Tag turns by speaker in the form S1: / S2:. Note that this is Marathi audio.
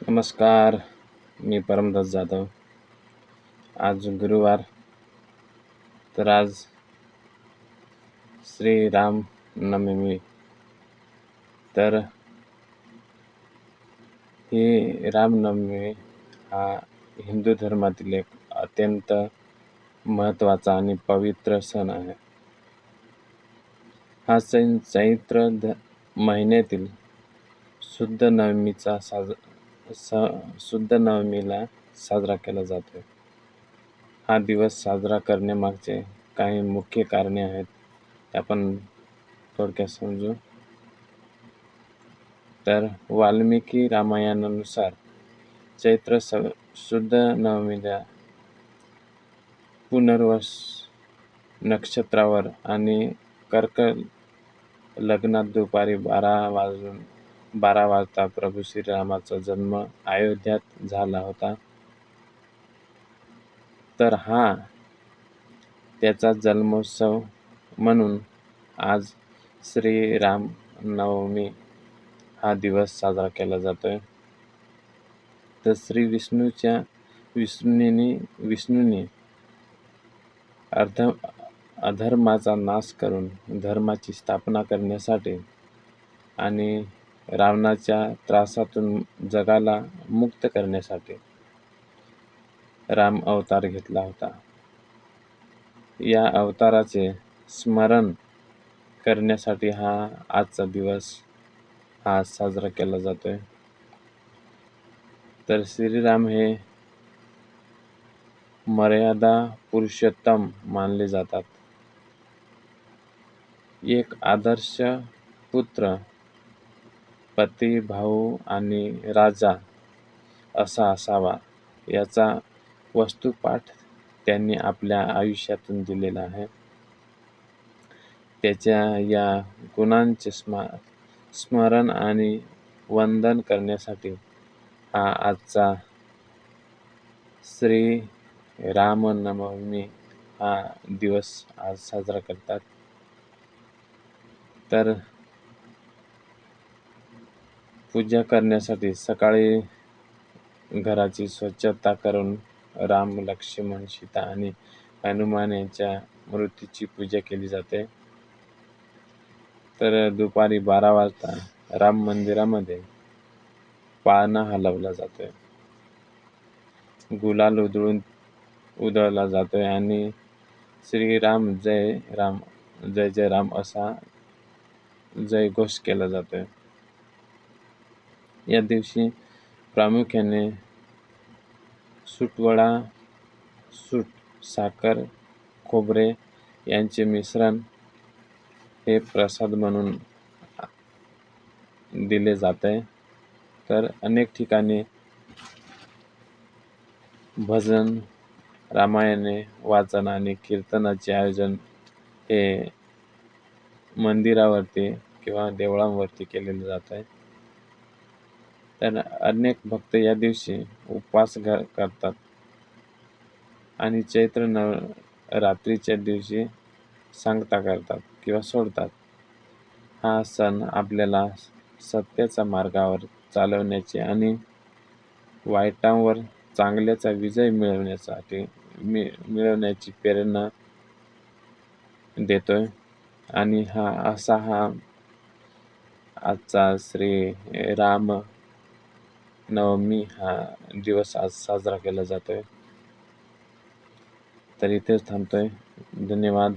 S1: नमस्कार. मी परमदास जाधव. आज गुरुवार, तर आज श्रीराम नवमी. तर ही रामनवमी हा हिंदू धर्मातील एक अत्यंत महत्त्वाचा आणि पवित्र सण आहे. हा सण चैत्र महिन्यातील शुद्ध नवमीला साजरा केला जातो. हा दिवस साजरा करण्यामागचे काही मुख्य कारणे आहेत, ते आपण थोडक्यात समजू. तर वाल्मिकी रामायणानुसार चैत्र शुद्ध नवमीला पुनर्वस नक्षत्रावर आणि कर्क लग्नात दुपारी 12 वाजता प्रभू श्रीरामाचा जन्म अयोध्यात झाला होता. तर हा त्याचा जन्मोत्सव म्हणून आज श्रीराम नवमी हा दिवस साजरा केला जातोय. तर विष्णूने अधर्माचा नाश करून धर्माची स्थापना करण्यासाठी आणि रावणाच्या त्रासातून जगाला मुक्त करण्यासाठी राम अवतार घेतला होता. या अवताराचे स्मरण करण्यासाठी आजचा दिवस हा साजरा केला जातोय. तर श्रीराम हे मर्यादा पुरुषोत्तम मानले जातात. एक आदर्श पुत्र, पती, भाऊ आणि राजा असा असावा, याचा वस्तुपाठ त्यांनी आपल्या आयुष्यातून दिलेला आहे. त्याच्या या गुणांचे स्मरण आणि वंदन करण्यासाठी आजचा श्री रामनवमी हा दिवस आज साजरा करतात. तर पूजा करण्यासाठी सकाळी घराची स्वच्छता करून राम, लक्ष्मण, सीता आणि हनुमान यांच्या मूर्तीची पूजा केली जाते. तर दुपारी 12 वाजता राम मंदिरामध्ये पाळणा हलवला जातोय, गुलाल उधळला जातोय आणि श्रीराम जय राम, जय जय राम असा जयघोष केला जातोय. या दिवशी प्रामुख्याने सूट, साखर, खोबरे यांचे मिश्रण हे प्रसाद म्हणून दिले जाते. तर अनेक ठिकाणी भजन, रामायणे वाचन आणि कीर्तनाचे आयोजन हे मंदिरावरती किंवा देवळांवरती केलेले जात आहे. तर अनेक भक्त या दिवशी उपवास करतात आणि चैत्र रात्रीच्या दिवशी सांगता करतात किंवा सोडतात. हा सण आपल्याला सत्याच्या मार्गावर चालवण्याची आणि वाईटांवर चांगल्याचा विजय मिळवण्याची प्रेरणा देतोय. आणि हा आजचा श्री राम नवमी हा दिवस आज साजरा केला जातोय. तर इथेच थांबतोय. धन्यवाद.